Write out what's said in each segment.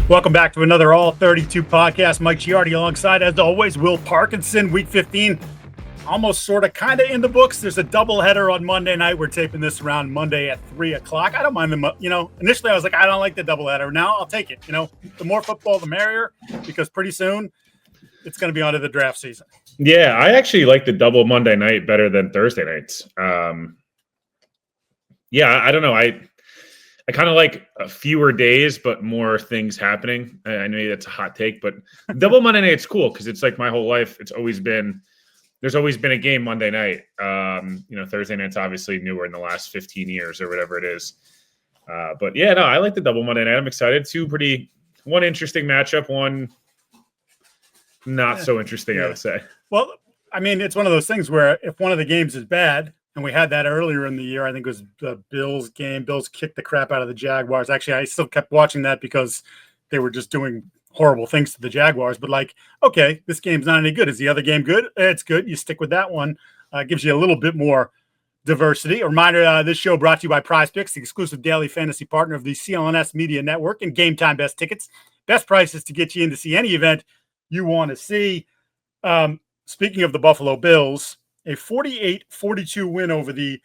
Welcome back to another All 32 podcast. Mike Giardi alongside, as always, Will Parkinson. Week 15, almost sort of kind of in the books. There's a doubleheader on Monday night. We're taping this around Monday at 3 o'clock. I don't mind them. Initially I was like, I don't like the doubleheader. Now I'll take it. The more football, the merrier, because pretty soon it's going to be onto the draft season. Yeah, I actually like the double Monday night better than Thursday nights. I don't know. I kind of like fewer days, but more things happening. I know that's a hot take, but double Monday night's cool because it's like my whole life. There's always been a game Monday night. Thursday night's obviously newer in the last 15 years or whatever it is. But yeah, no, I like the double Monday night. I'm excited. One interesting matchup, one not so interesting, I would say. Well, I mean, it's one of those things where if one of the games is bad, and we had that earlier in the year. I think it was the Bills game. Bills kicked the crap out of the Jaguars. Actually, I still kept watching that because they were just doing horrible things to the Jaguars. But okay, this game's not any good. Is the other game good? It's good. You stick with that one. Gives you a little bit more diversity. A reminder, this show brought to you by Prize Picks, the exclusive daily fantasy partner of the CLNS Media Network and Game Time Best Tickets. Best prices to get you in to see any event you want to see. Speaking of the Buffalo Bills, a 48-42 win over the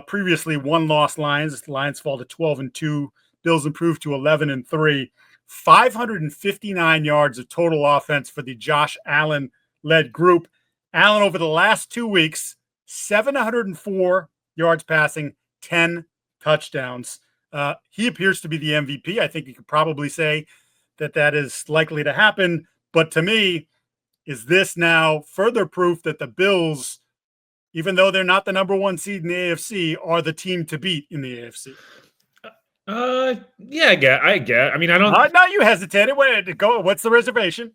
previously one-loss Lions. The Lions fall to 12-2. Bills improve to 11-3. 559 yards of total offense for the Josh Allen-led group. Allen over the last 2 weeks, 704 yards passing, 10 touchdowns. He appears to be the MVP. I think you could probably say that is likely to happen. But to me, is this now further proof that the Bills, even though they're not the number one seed in the AFC, are the team to beat in the AFC? Yeah, I get. I mean, I don't. Now you hesitated. Where to go? What's the reservation?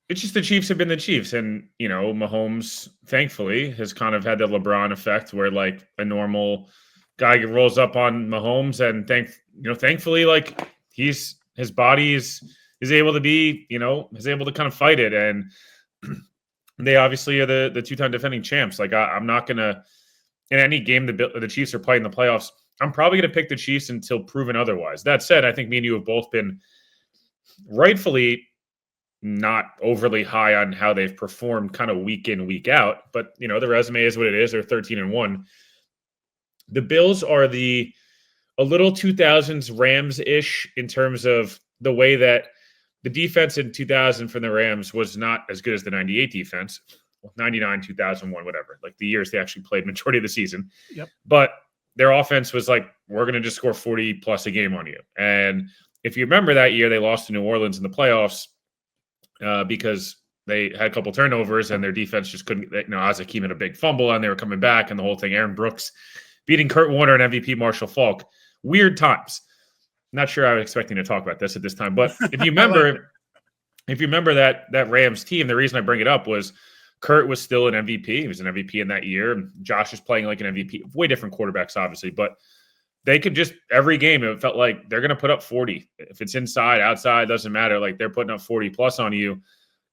It's just the Chiefs have been the Chiefs, and Mahomes, thankfully, has kind of had the LeBron effect, where like a normal guy rolls up on Mahomes, and thankfully, like his body is able to be, is able to kind of fight it, and they obviously are the two-time defending champs. Like I'm not gonna, in any game the Chiefs are playing in the playoffs, I'm probably gonna pick the Chiefs until proven otherwise. That said, I think me and you have both been rightfully not overly high on how they've performed kind of week in, week out. But the resume is what it is. They're 13-1. The Bills are a little 2000s Rams-ish in terms of the way that the defense in 2000 from the Rams was not as good as the 98 defense. 99, 2001, whatever. Like the years they actually played majority of the season. Yep. But their offense was like, we're going to just score 40 plus a game on you. And if you remember that year, they lost to New Orleans in the playoffs because they had a couple turnovers and their defense just couldn't. Isaac had a big fumble and they were coming back and the whole thing. Aaron Brooks beating Kurt Warner and MVP Marshall Faulk. Weird times. Not sure I was expecting to talk about this at this time, but if you remember, that Rams team, the reason I bring it up was Kurt was still an MVP. He was an MVP in that year. Josh is playing like an MVP. Way different quarterbacks, obviously, but they could just every game. It felt like they're going to put up 40. If it's inside, outside, doesn't matter. Like they're putting up 40 plus on you.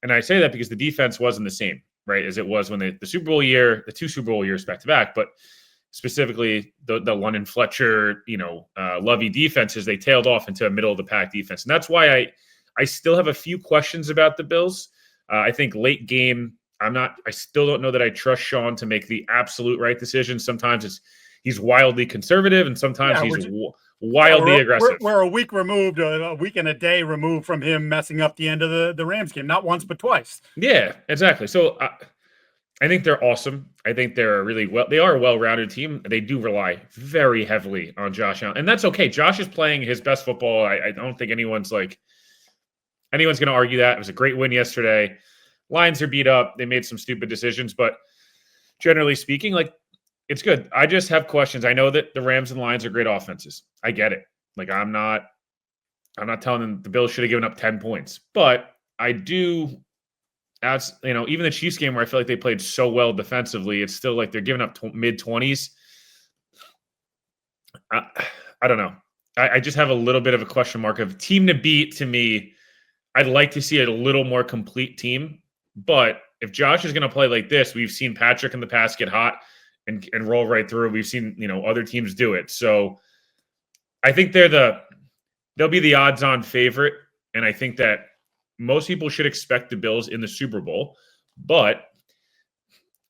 And I say that because the defense wasn't the same, right, as it was when the Super Bowl year, the two Super Bowl years back to back, but specifically the London Fletcher, Lovey defenses, they tailed off into a middle of the pack defense. And that's why I still have a few questions about the Bills. I think late game, I still don't know that I trust Sean to make the absolute right decision. Sometimes he's wildly conservative and sometimes he's wildly aggressive. We're a week and a day removed from him messing up the end of the Rams game. Not once, but twice. Yeah, exactly. So I think they're awesome. I think they are a well-rounded team. They do rely very heavily on Josh Allen, and that's okay. Josh is playing his best football. I don't think anyone's going to argue that. It was a great win yesterday. Lions are beat up. They made some stupid decisions, but generally speaking, it's good. I just have questions. I know that the Rams and Lions are great offenses. I get it. I'm not telling them the Bills should have given up 10 points, but I do. Even the Chiefs game where I feel like they played so well defensively, it's still like they're giving up mid-20s. I don't know. I just have a little bit of a question mark of team to beat. To me, I'd like to see a little more complete team. But if Josh is going to play like this, we've seen Patrick in the past get hot and roll right through. We've seen other teams do it. So I think they'll be the odds-on favorite. And I think that most people should expect the Bills in the Super Bowl, but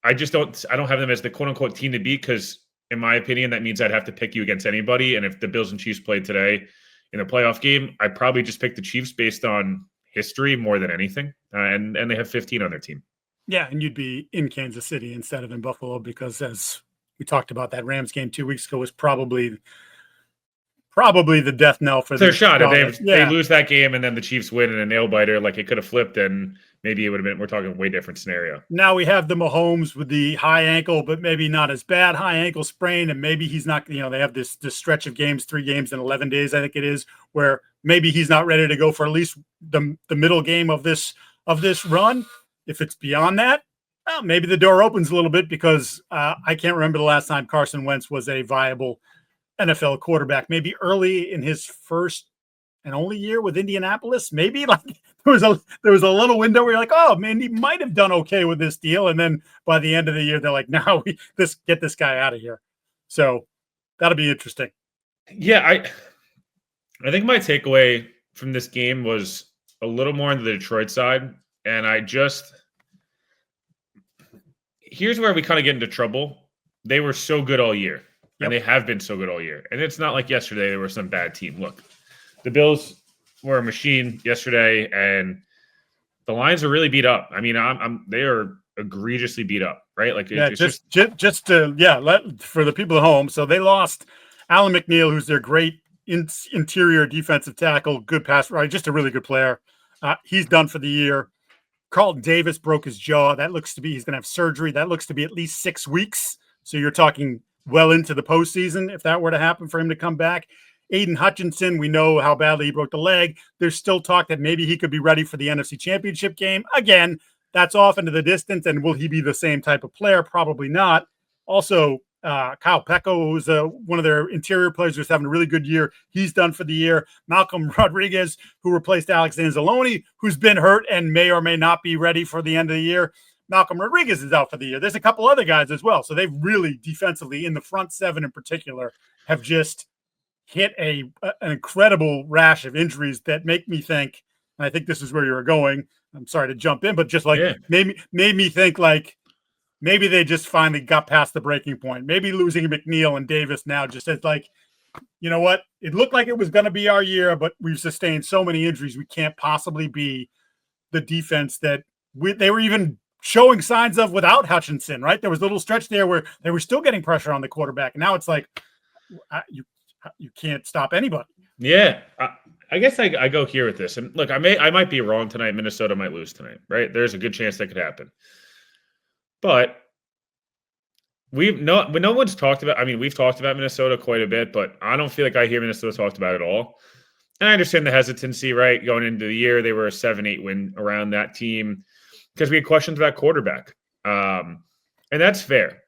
I don't have them as the quote unquote team to beat because, in my opinion, that means I'd have to pick you against anybody. And if the Bills and Chiefs played today in a playoff game, I'd probably just pick the Chiefs based on history more than anything. And they have 15 on their team. Yeah, and you'd be in Kansas City instead of in Buffalo because, as we talked about, that Rams game 2 weeks ago was probably the death knell for their shot. If they lose that game and then the Chiefs win in a nail biter, like it could have flipped, and maybe it would have been. We're talking a way different scenario. Now we have the Mahomes with the high ankle, but maybe not as bad high ankle sprain, and maybe he's not. They have this stretch of games, 3 games in 11 days, I think it is, where maybe he's not ready to go for at least the middle game of this run. If it's beyond that, well, maybe the door opens a little bit because I can't remember the last time Carson Wentz was a viable NFL quarterback. Maybe early in his first and only year with Indianapolis, maybe like there was a little window where you're like, oh man, he might have done okay with this deal, and then by the end of the year, they're like, no, get this guy out of here. So that'll be interesting. Yeah, I think my takeaway from this game was a little more on the Detroit side, and here's where we kind of get into trouble. They were so good all year. And they have been so good all year. And it's not like yesterday there were some bad team. Look, the Bills were a machine yesterday, and the Lions are really beat up. I mean, they are egregiously beat up, right? Like, for the people at home. So they lost Alan McNeil, who's their great interior defensive tackle, good pass, right? Just a really good player. He's done for the year. Carlton Davis broke his jaw. He's going to have surgery. That looks to be at least 6 weeks. So you're talking well into the postseason, if that were to happen for him to come back. Aiden Hutchinson, we know how badly he broke the leg. There's still talk that maybe he could be ready for the NFC Championship game. Again, that's off into the distance, and will he be the same type of player? Probably not. Also, Kyle Pecco, who's one of their interior players who's having a really good year. He's done for the year. Malcolm Rodriguez, who replaced Alex Anzalone, who's been hurt and may or may not be ready for the end of the year. Malcolm Rodriguez is out for the year. There's a couple other guys as well. So they've really defensively, in the front seven in particular, have just hit an incredible rash of injuries that make me think, and I think this is where you were going. I'm sorry to jump in, but just like made me think like maybe they just finally got past the breaking point. Maybe losing McNeil and Davis now just says like, you know what? It looked like it was going to be our year, but we've sustained so many injuries. We can't possibly be the defense that they were even showing signs of without Hutchinson, right? There was a little stretch there where they were still getting pressure on the quarterback. And now it's like, you can't stop anybody. Yeah. I guess I go here with this. And look, I might be wrong tonight. Minnesota might lose tonight, right? There's a good chance that could happen. But no one's talked about, we've talked about Minnesota quite a bit, but I don't feel like I hear Minnesota talked about it at all. And I understand the hesitancy, right? Going into the year, they were a 7-8 win around that team because we had questions about quarterback. And that's fair.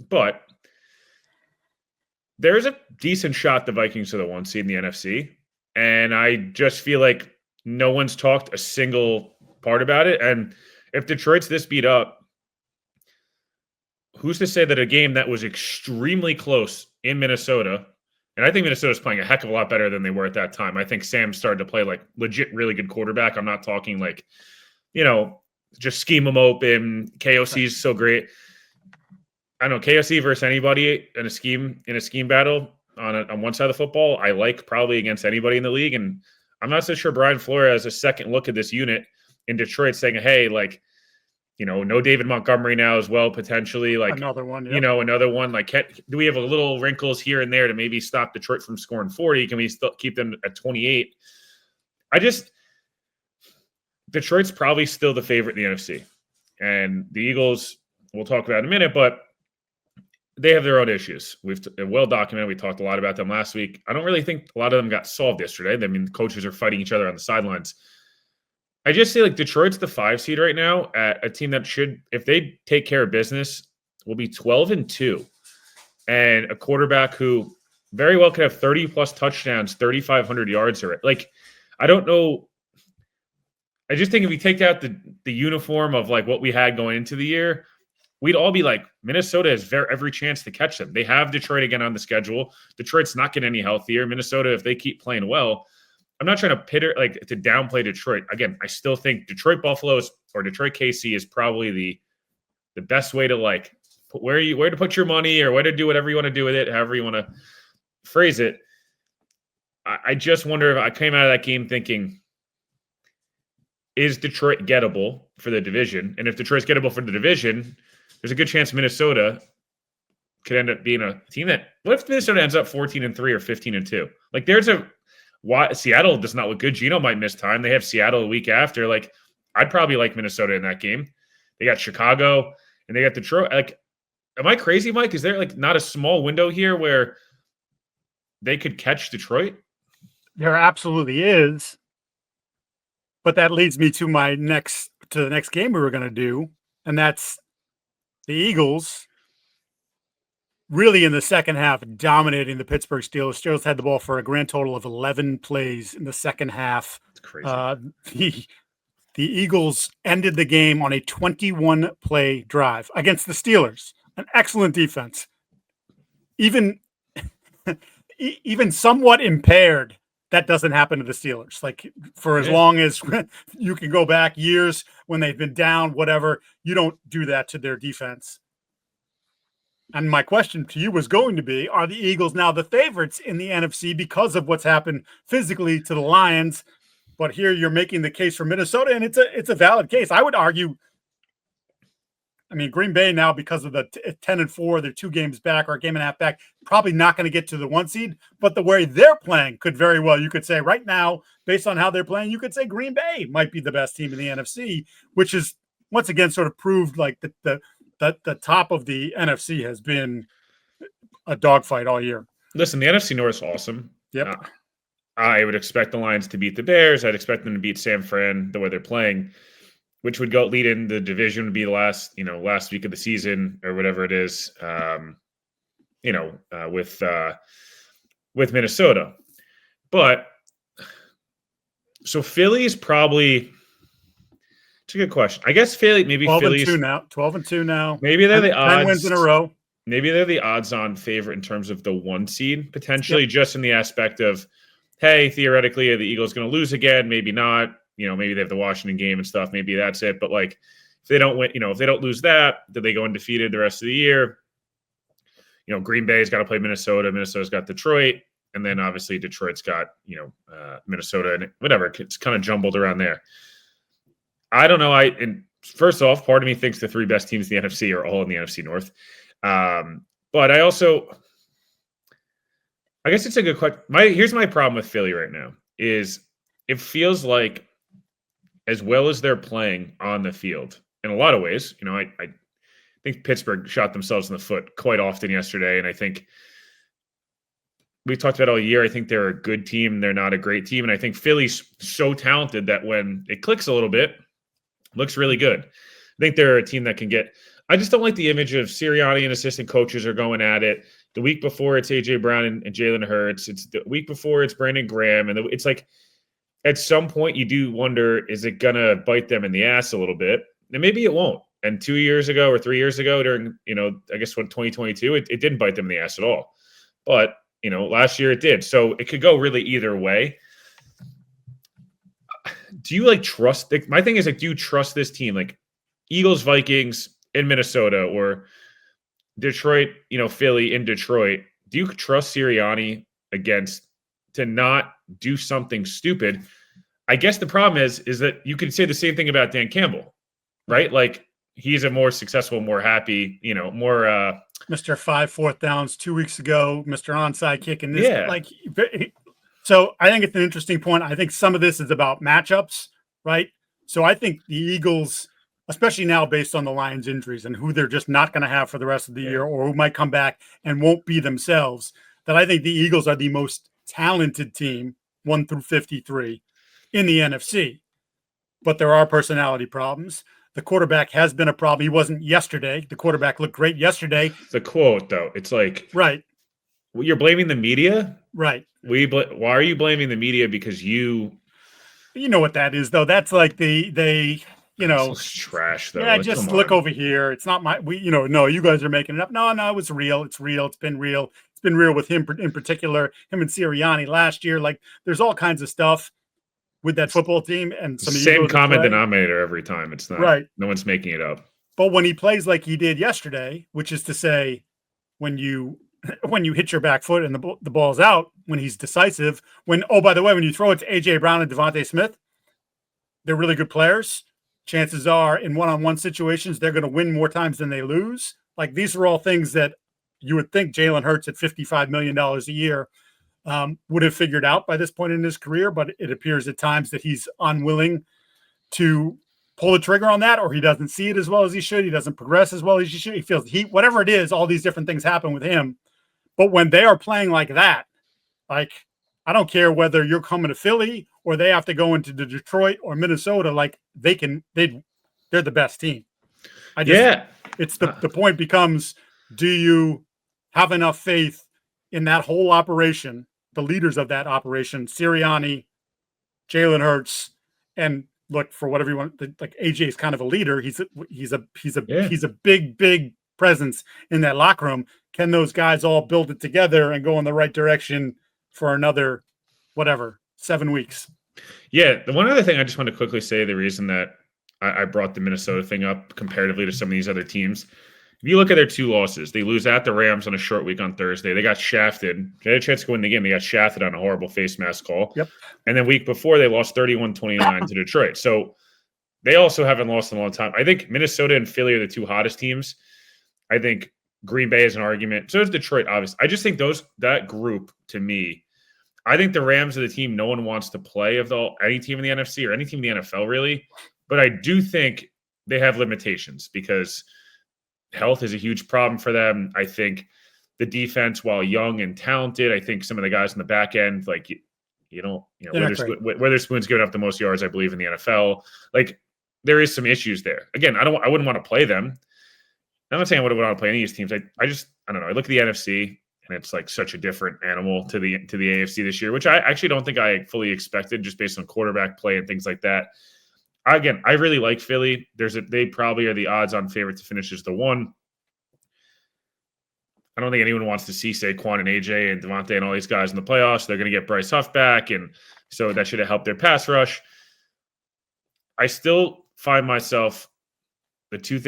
But there is a decent shot the Vikings are the 1 seed in the NFC. And I just feel like no one's talked a single part about it. And if Detroit's this beat up, who's to say that a game that was extremely close in Minnesota, and I think Minnesota's playing a heck of a lot better than they were at that time. I think Sam started to play like legit really good quarterback. I'm not talking like, just scheme them open. KOC is so great. I don't know, KOC versus anybody in a scheme battle on one side of the football, I like probably against anybody in the league. And I'm not so sure Brian Flores has a second look at this unit in Detroit saying, hey, like, no David Montgomery now as well, potentially. Like another one, another one. Like, do we have a little wrinkles here and there to maybe stop Detroit from scoring 40? Can we still keep them at 28? Detroit's probably still the favorite in the NFC. And the Eagles, we'll talk about in a minute, but they have their own issues. We've well documented. We talked a lot about them last week. I don't really think a lot of them got solved yesterday. Coaches are fighting each other on the sidelines. I just say like Detroit's the 5 seed right now at a team that should, if they take care of business, will be 12-2, and a quarterback who very well could have 30 plus touchdowns, 3,500 yards or like, I don't know. I just think if we take out the uniform of like what we had going into the year, we'd all be like, Minnesota has every chance to catch them. They have Detroit again on the schedule. Detroit's not getting any healthier. Minnesota, if they keep playing well, I'm not trying to to downplay Detroit. Again, I still think Detroit Buffaloes or Detroit KC is probably the best way to where to put your money or where to do whatever you want to do with it, however you want to phrase it. I just wonder if I came out of that game thinking, is Detroit gettable for the division? And if Detroit's gettable for the division, there's a good chance Minnesota could end up being a team what if Minnesota ends up 14-3 or 15-2? Like why Seattle does not look good. Geno might miss time. They have Seattle the week after. Like, I'd probably like Minnesota in that game. They got Chicago and they got Detroit. Like, am I crazy, Mike? Is there not a small window here where they could catch Detroit? There absolutely is. But that leads me to the next game we were going to do, and that's the Eagles really in the second half dominating the Pittsburgh Steelers. Steelers had the ball for a grand total of 11 plays in the second half. That's crazy. The Eagles ended the game on a 21-play drive against the Steelers. An excellent defense. Even somewhat impaired, that doesn't happen to the Steelers. Like, for as long as you can go back years when they've been down, whatever, you don't do that to their defense. And my question to you was going to be, are the Eagles now the favorites in the NFC because of what's happened physically to the Lions? But here you're making the case for Minnesota, and it's a valid case. I would argue, I mean, Green Bay now, because of the 10-4, they're 2 games back or a game and a half back, probably not going to get to the 1 seed. But the way they're playing could very well, you could say right now, based on how they're playing, you could say Green Bay might be the best team in the NFC, which is once again sort of proved like the top of the NFC has been a dogfight all year. Listen, the NFC North is awesome. Yep. I would expect the Lions to beat the Bears. I'd expect them to beat San Fran the way they're playing, which would lead in the division, would be the last week of the season or whatever it is, with Minnesota. But so Philly is probably, it's a good question. I guess Philly's 12-2 now. Maybe they're the odds. 10 wins in a row. Maybe they're the odds-on favorite in terms of the 1 seed, potentially, just in the aspect of, hey, theoretically, are the Eagles going to lose again? Maybe not. Maybe they have the Washington game and stuff. Maybe that's it. But if they don't win, if they don't lose that, do they go undefeated the rest of the year? Green Bay's got to play Minnesota. Minnesota's got Detroit. And then obviously Detroit's got, Minnesota and whatever. It's kind of jumbled around there. I don't know. And first off, part of me thinks the 3 best teams in the NFC are all in the NFC North. But I guess it's a good question. Here's my problem with Philly right now is it feels like, as well as they're playing on the field in a lot of ways, I think Pittsburgh shot themselves in the foot quite often yesterday. And I think we talked about all year. I think they're a good team. They're not a great team. And I think Philly's so talented that when it clicks a little bit, looks really good. I think they're a team that can get, I just don't like the image of Sirianni and assistant coaches are going at it. The week before it's A.J. Brown and Jalen Hurts. It's the week before it's Brandon Graham. And it's like, at some point you do wonder, is it going to bite them in the ass a little bit? And maybe it won't. And 2 years ago or 3 years ago during, I guess 2022, it didn't bite them in the ass at all. But, last year it did. So it could go really either way. Do you trust? My thing is, do you trust this team? Eagles, Vikings in Minnesota or Detroit, Philly in Detroit. Do you trust Sirianni to not do something stupid? I guess the problem is that you could say the same thing about Dan Campbell, right? He's a more successful, more happy, more Mr. 5 4th downs 2 weeks ago, Mr. Onside kick, and this so I think it's an interesting point. I think some of this is about matchups, right? So I think the Eagles, especially now based on the Lions' injuries and who they're just not going to have for the rest of the year, or who might come back and won't be themselves, that I think the Eagles are the most talented team, 1 through 53, in the NFC. But there are personality problems. The quarterback has been a problem. He wasn't yesterday. The quarterback looked great yesterday. The quote, though, it's right. Well, you're blaming the media? Right. Why are you blaming the media? Because you know what that is, though. That's it's trash, though. Yeah, just look over here. It's not no, you guys are making it up. No, it was real. It's real. It's been real. It's been real with him in particular, him and Sirianni last year. Like, there's all kinds of stuff with that football team, and some same common denominator every time. It's not right. No one's making it up. But when he plays like he did yesterday, which is to say, when you hit your back foot and the ball's out, when he's decisive, by the way, when you throw it to AJ Brown and Devontae Smith, they're really good players. Chances are, in one-on-one situations, they're going to win more times than they lose. Like, these are all things that you would think Jalen Hurts at $55 million a year would have figured out by this point in his career, but it appears at times that he's unwilling to pull the trigger on that, or he doesn't see it as well as he should. He doesn't progress as well as he should. He feels whatever it is, all these different things happen with him. But when they are playing like that, like, I don't care whether you're coming to Philly or they have to go into Detroit or Minnesota, like, they're the best team. It's the point becomes, do you have enough faith in that whole operation, the leaders of that operation, Sirianni, Jalen Hurts, and look, for whatever you want, like, AJ is kind of a leader. He's a big presence in that locker room. Can those guys all build it together and go in the right direction for another, 7 weeks? Yeah. The one other thing I just want to quickly say, the reason that I brought the Minnesota thing up comparatively to some of these other teams, if you look at their 2 losses, they lose at the Rams on a short week on Thursday. They got shafted. They had a chance to win the game. They got shafted on a horrible face mask call. Yep. And then week before, they lost 31-29 to Detroit. So they also haven't lost in a long time. I think Minnesota and Philly are the 2 hottest teams. I think Green Bay is an argument. So is Detroit, obviously. I just think that group, to me, I think the Rams are the team no one wants to play of any team in the NFC or any team in the NFL, really. But I do think they have limitations because health is a huge problem for them. I think the defense, while young and talented, I think some of the guys in the back end, like, Witherspoon's given up the most yards, I believe, in the NFL. Like, there is some issues there. Again, I wouldn't want to play them. I'm not saying I wouldn't want to play any of these teams. I don't know. I look at the NFC, and it's like such a different animal to the AFC this year, which I actually don't think I fully expected, just based on quarterback play and things like that. Again, I really like Philly. They probably are the odds-on favorite to finish as the 1. I don't think anyone wants to see Saquon and AJ and Devontae and all these guys in the playoffs. They're going to get Bryce Huff back, and so that should have helped their pass rush. I still find myself three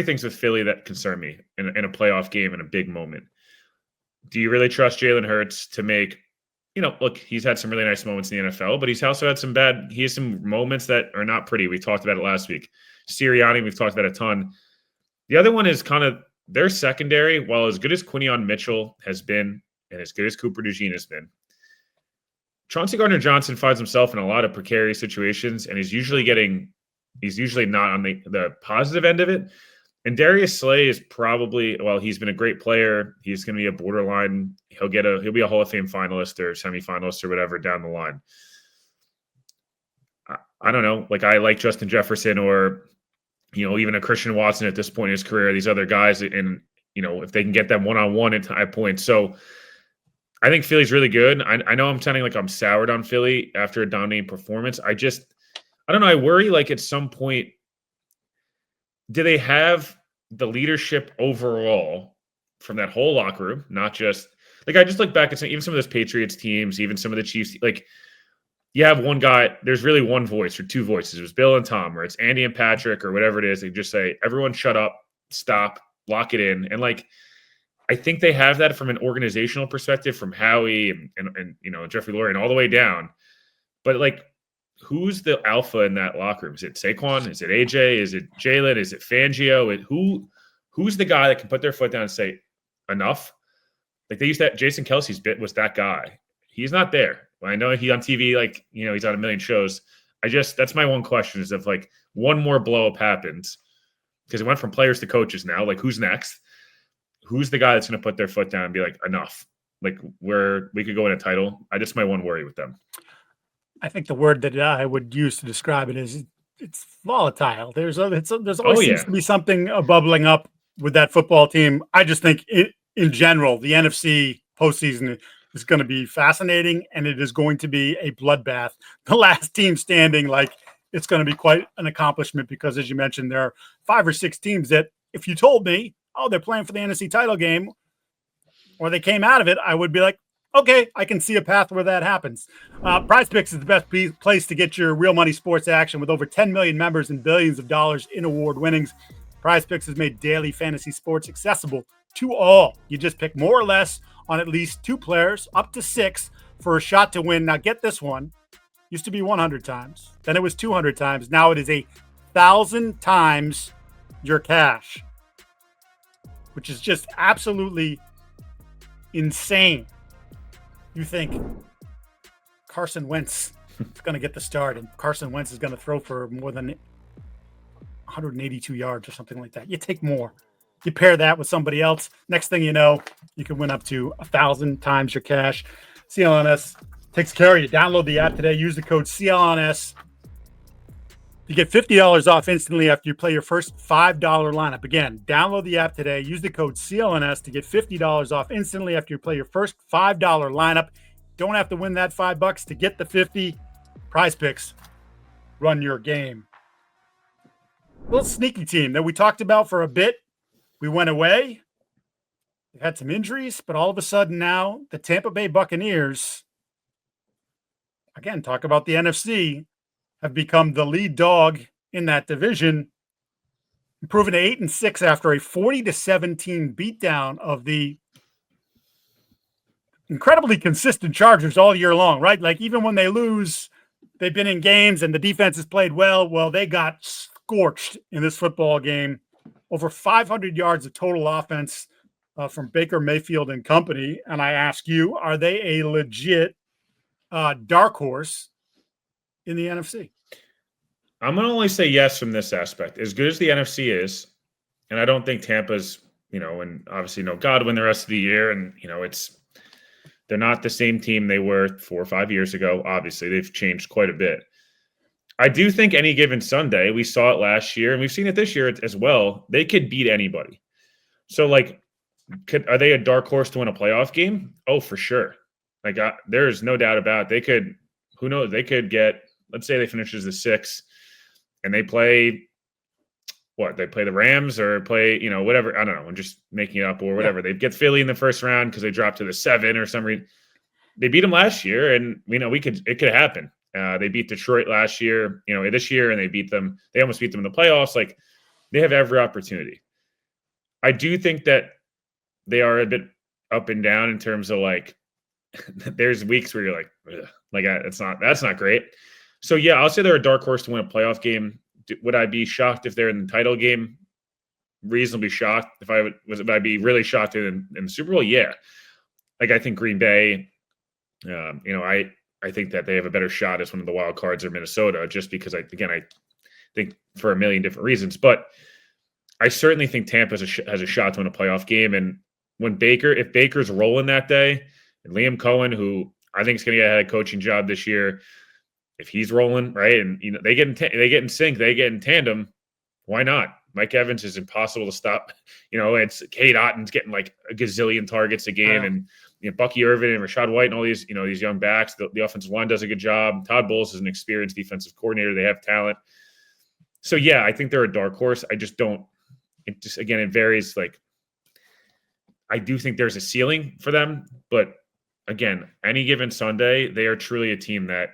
things with Philly that concern me in a playoff game in a big moment. Do you really trust Jalen Hurts to make, look, he's had some really nice moments in the NFL, but he's also had he has some moments that are not pretty. We talked about it last week. Sirianni, we've talked about a ton. The other one is kind of their secondary. While as good as Quinion Mitchell has been and as good as Cooper DeJean has been, Chauncey Gardner-Johnson finds himself in a lot of precarious situations, and he's usually not on the positive end of it. And Darius Slay is probably, while he's been a great player, he's going to be a borderline. He'll be a Hall of Fame finalist or semifinalist or whatever down the line. I don't know. Like, I like Justin Jefferson or, even a Christian Watson at this point in his career, these other guys. And, if they can get them one-on-one at high points. So I think Philly's really good. I know I'm sounding like I'm soured on Philly after a dominating performance. I don't know. I worry, like, at some point, do they have the leadership overall from that whole locker room? Not just like, I just look back at even some of those Patriots teams, even some of the Chiefs. Like, you have one guy, there's really one voice or 2 voices. It was Bill and Tom, or it's Andy and Patrick, or whatever it is. They just say, everyone shut up, stop, lock it in. And like, I think they have that from an organizational perspective, from Howie and Jeffrey Lurie and all the way down. But like, who's the alpha in that locker room? Is it Saquon? Is it AJ? Is it Jalen? Is it Fangio? Who's the guy that can put their foot down and say, enough? Like, they used that. Jason Kelsey's bit was that guy. He's not there. I know he on TV, like, he's on a million shows. That's my one question, is if like one more blow up happens, because it went from players to coaches now, like, who's next? Who's the guy that's going to put their foot down and be like, enough? Like, we could go in a title. That's my one worry with them. I think the word that I would use to describe it is it's volatile. There's always seems to be something bubbling up with that football team. I just think in general, the NFC postseason is going to be fascinating, and it is going to be a bloodbath. The last team standing, like, it's going to be quite an accomplishment, because, as you mentioned, there are 5 or 6 teams that, if you told me, oh, they're playing for the NFC title game, or they came out of it, I would be like, okay, I can see a path where that happens. Prize Picks is the best place to get your real money sports action with over 10 million members and billions of dollars in award winnings. Prize Picks has made daily fantasy sports accessible to all. You just pick more or less on at least 2 players, up to 6, for a shot to win. Now get this one. Used to be 100 times. Then it was 200 times. Now it is 1,000 times your cash, which is just absolutely insane. You think Carson Wentz is going to get the start, and Carson Wentz is going to throw for more than 182 yards or something like that. You take more. You pair that with somebody else. Next thing you know, you can win up to 1,000 times your cash. CLNS takes care of you. Download the app today. Use the code CLNS. You get $50 off instantly after you play your first $5 lineup. Again, download the app today. Use the code CLNS to get $50 off instantly after you play your first $5 lineup. Don't have to win that $5 to get the 50. Prize Picks. Run your game. Little sneaky team that we talked about for a bit. We went away. They've had some injuries, but all of a sudden now the Tampa Bay Buccaneers, again, talk about the NFC, have become the lead dog in that division, improving to 8-6 after a 40-17 beatdown of the incredibly consistent Chargers all year long, right? Like even when they lose, they've been in games and the defense has played well. Well, they got scorched in this football game. Over 500 yards of total offense from Baker Mayfield and company. And I ask you, are they a legit dark horse in the NFC? I'm going to only say yes from this aspect. As good as the NFC is, and I don't think Tampa's, and obviously no Godwin the rest of the year, and, they're not the same team they were 4 or 5 years ago. Obviously, they've changed quite a bit. I do think any given Sunday, we saw it last year, and we've seen it this year as well, they could beat anybody. So, are they a dark horse to win a playoff game? Oh, for sure. There's no doubt about it. They could, who knows, they could get, let's say they finish as the 6th, and they play they play the Rams or play, whatever. I don't know. I'm just making it up or whatever. Yeah. They get Philly in the first round because they dropped to the 7 or some reason. They beat them last year, and it could happen. They beat Detroit last year, this year, and they almost beat them in the playoffs. They have every opportunity. I do think that they are a bit up and down in terms of there's weeks where you're that's not great. So yeah, I'll say they're a dark horse to win a playoff game. Would I be shocked if they're in the title game? Reasonably shocked. Would I be really shocked in the Super Bowl? Yeah. I think Green Bay, I think that they have a better shot as one of the wild cards or Minnesota, just because I think for a million different reasons. But I certainly think Tampa has a shot to win a playoff game. And if Baker's rolling that day, and Liam Cohen, who I think is going to get a head coaching job this year, if he's rolling, right, and they get in sync, they get in tandem, why not? Mike Evans is impossible to stop. It's Cade Otton's getting a gazillion targets a game, and Bucky Irvin and Rashad White and all these these young backs. The offensive line does a good job. Todd Bowles is an experienced defensive coordinator. They have talent. So yeah, I think they're a dark horse. I just don't. It varies. I do think there's a ceiling for them, but again, any given Sunday, they are truly a team that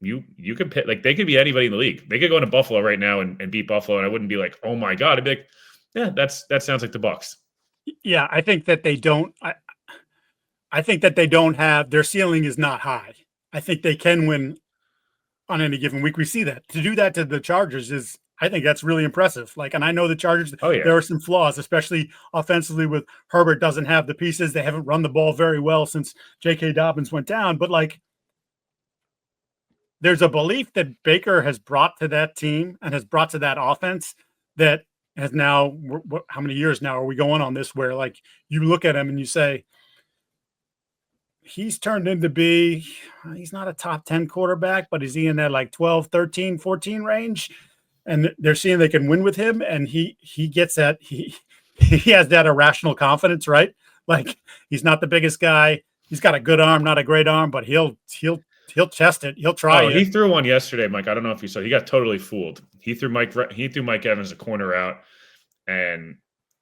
you could pick. They could be anybody in the league. They could go into Buffalo right now and beat Buffalo, and I wouldn't be like, oh my god. I'd be like, yeah, that sounds like the Bucs. Yeah, I think that they don't. I think that they don't have, their ceiling is not high. I think they can win on any given week. We see that. To do that to the Chargers I think that's really impressive. And I know the Chargers, there are some flaws, especially offensively with Herbert doesn't have the pieces. They haven't run the ball very well since J.K. Dobbins went down. But there's a belief that Baker has brought to that team and has brought to that offense that has now, how many years now are we going on this where you look at him and you say, he's turned into he's not a top 10 quarterback, but is he in that 12, 13, 14 range? And they're seeing they can win with him. And he gets that. He has that irrational confidence, right? He's not the biggest guy. He's got a good arm, not a great arm, but he'll test it. He'll try it. He threw one yesterday, Mike. I don't know if you saw. He got totally fooled. He threw Mike Evans a corner out, and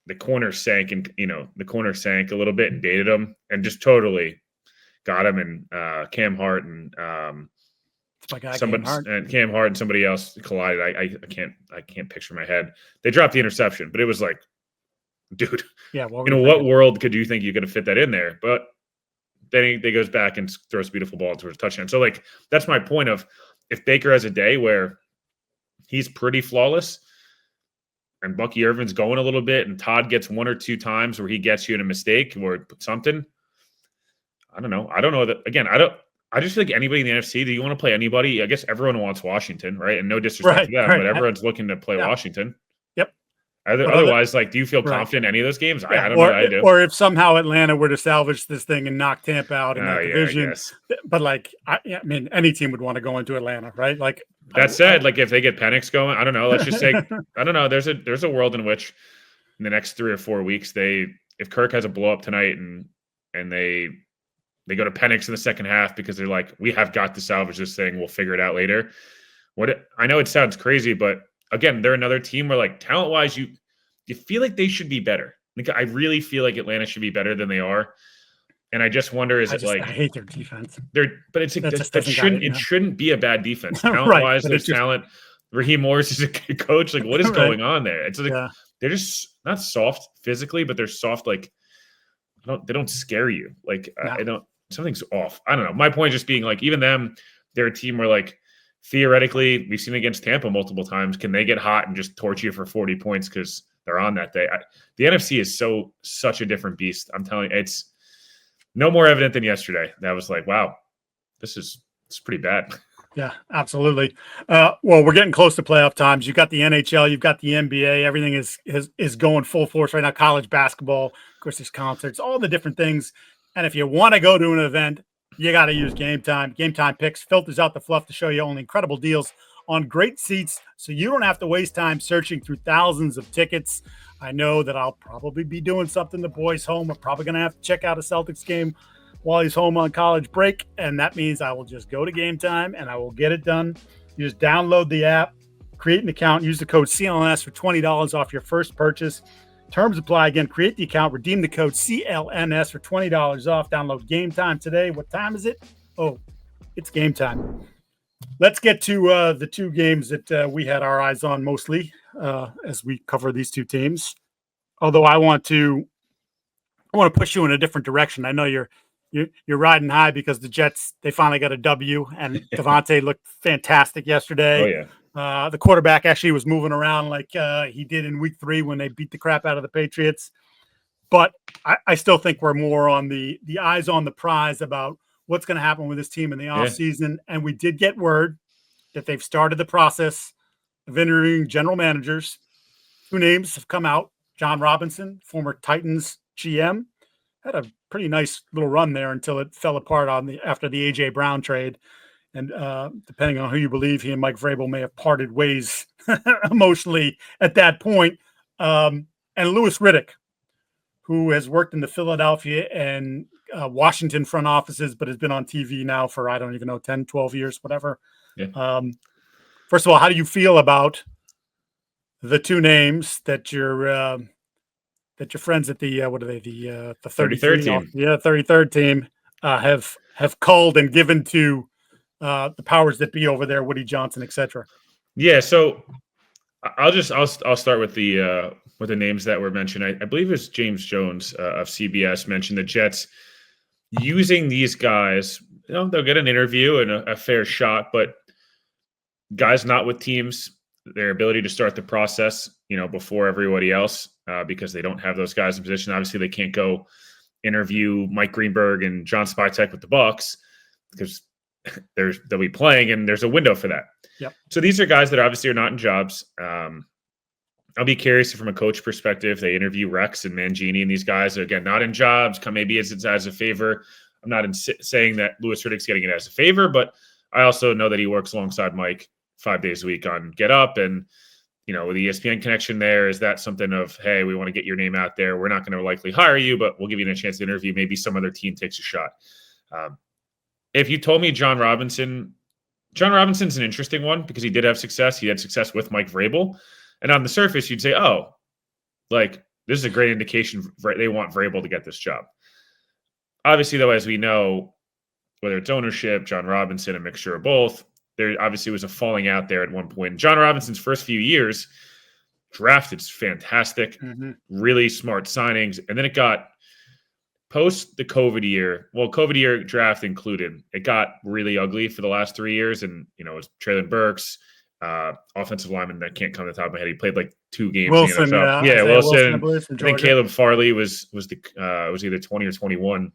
the corner sank and, the corner sank a little bit and baited him and just totally got him. And Cam Hart and Cam Hart and somebody else collided. I can't picture my head. They dropped the interception, but it was like, dude, what world could you think you could have fit that in there? But then he goes back and throws a beautiful ball towards a touchdown. So like, that's my point of, if Baker has a day where he's pretty flawless and Bucky Irvin's going a little bit and Todd gets one or two times where he gets you in a mistake or something, I don't know. I don't know that. Again, I just feel like anybody in the NFC, do you want to play anybody? I guess everyone wants Washington, right? And no disrespect to them, but everyone's looking to play Washington. Yep. Otherwise, like, do you feel confident in any of those games? Yeah. I don't know that I do. Or if somehow Atlanta were to salvage this thing and knock Tampa out in that division. But like, I mean, any team would want to go into Atlanta, right? Like, that said, like, if they get Penix going, I don't know. Let's just say, I don't know. There's a world in which in the next 3 or 4 weeks, if Kirk has a blow up tonight and they go to Penix in the second half because they're like, we have got to salvage this thing. We'll figure it out later. I know it sounds crazy, but again, they're another team where, like, talent wise, you feel like they should be better. Like, I really feel like Atlanta should be better than they are. And I just wonder, I hate their defense. But it shouldn't be a bad defense. Talent wise, there's talent. Raheem Morris is a good coach. Like, what is going on there? It's like they're just not soft physically, but they're soft. Like, they don't scare you. Like, something's off. I don't know. My point just being, like, even them, they're a team where, like, theoretically, we've seen against Tampa multiple times. Can they get hot and just torch you for 40 points because they're on that day? The NFC is such a different beast. I'm telling you, it's no more evident than yesterday. That was like, wow, it's pretty bad. Yeah, absolutely. Well, we're getting close to playoff times. You've got the NHL, you've got the NBA. Everything is going full force right now. College basketball, of course, there's concerts, all the different things. And if you want to go to an event, you got to use Game Time. Game Time Picks filters out the fluff to show you only incredible deals on great seats, so you don't have to waste time searching through thousands of tickets. I know that I'll probably be doing something. The boys home. We're probably going to have to check out a Celtics game while he's home on college break, and that means I will just go to Game Time and I will get it done. You just download the app, create an account, use the code CLNS for $20 off your first purchase. Terms apply. Again, create the account, redeem the code CLNS for $20 off. Download Game Time today. What time is it? Oh, it's game time. Let's get to the two games that we had our eyes on mostly as we cover these two teams. Although I want to push you in a different direction. I know you're riding high because the Jets, they finally got a W, and Devontae looked fantastic yesterday. Oh yeah. The quarterback actually was moving around like he did in week 3 when they beat the crap out of the Patriots. But I still think we're more on the eyes on the prize about what's going to happen with this team in the offseason. And we did get word that they've started the process of interviewing general managers. 2 names have come out. John Robinson, former Titans GM, had a pretty nice little run there until it fell apart after the A.J. Brown trade. And depending on who you believe, he and Mike Vrabel may have parted ways emotionally at that point. And Louis Riddick, who has worked in the Philadelphia and Washington front offices, but has been on TV now for, I don't even know, 10, 12 years, whatever. Yeah. First of all, how do you feel about the 2 names that your friends at the what are they, the 33rd team? Yeah, 33rd team have culled and given to the powers that be over there, Woody Johnson, etc. Yeah, so I'll start with the names that were mentioned. I believe it was James Jones of CBS mentioned the Jets using these guys. They'll get an interview and a fair shot, but guys not with teams, their ability to start the process, before everybody else, because they don't have those guys in position. Obviously, they can't go interview Mike Greenberg and John Spytek with the Bucs because they'll be playing and there's a window for that. Yep. So these are guys that obviously are not in jobs. I'll be curious if from a coach perspective, they interview Rex and Mangini, and these guys are, again, not in jobs. Maybe it's as a favor. I'm not saying that Louis Riddick's getting it as a favor, but I also know that he works alongside Mike 5 days a week on Get Up. And, with the ESPN connection there, is that something of, hey, we want to get your name out there. We're not going to likely hire you, but we'll give you a chance to interview. Maybe some other team takes a shot. If you told me John Robinson's an interesting one because he did have success. He had success with Mike Vrabel. And on the surface, you'd say, oh, like this is a great indication they want Vrabel to get this job. Obviously, though, as we know, whether it's ownership, John Robinson, a mixture of both, there obviously was a falling out there at one point. John Robinson's first few years, drafted fantastic, really smart signings. And then it got post the COVID year, COVID year draft included, it got really ugly for the last 3 years. And, it was Traylon Burks, offensive lineman that can't come to the top of my head. He played like 2 games Wilson, in the NFL. Yeah, Wilson. I believe, from I think Georgia. Caleb Farley was either 20 or 21.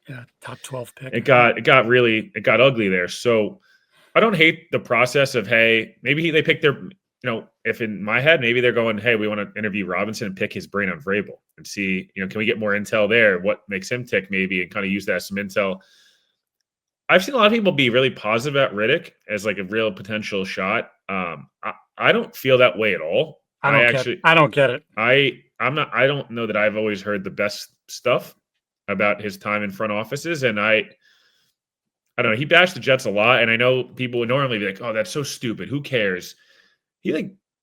Yeah, top 12 pick. It got ugly there. So I don't hate the process of, hey, maybe they picked their, if in my head, maybe they're going, hey, we want to interview Robinson and pick his brain on Vrabel and see, can we get more intel there? What makes him tick maybe, and kind of use that as some intel. I've seen a lot of people be really positive about Riddick as like a real potential shot. I don't feel that way at all. I don't get it. I don't know that I've always heard the best stuff about his time in front offices. And I don't know. He bashed the Jets a lot. And I know people would normally be like, oh, that's so stupid. Who cares?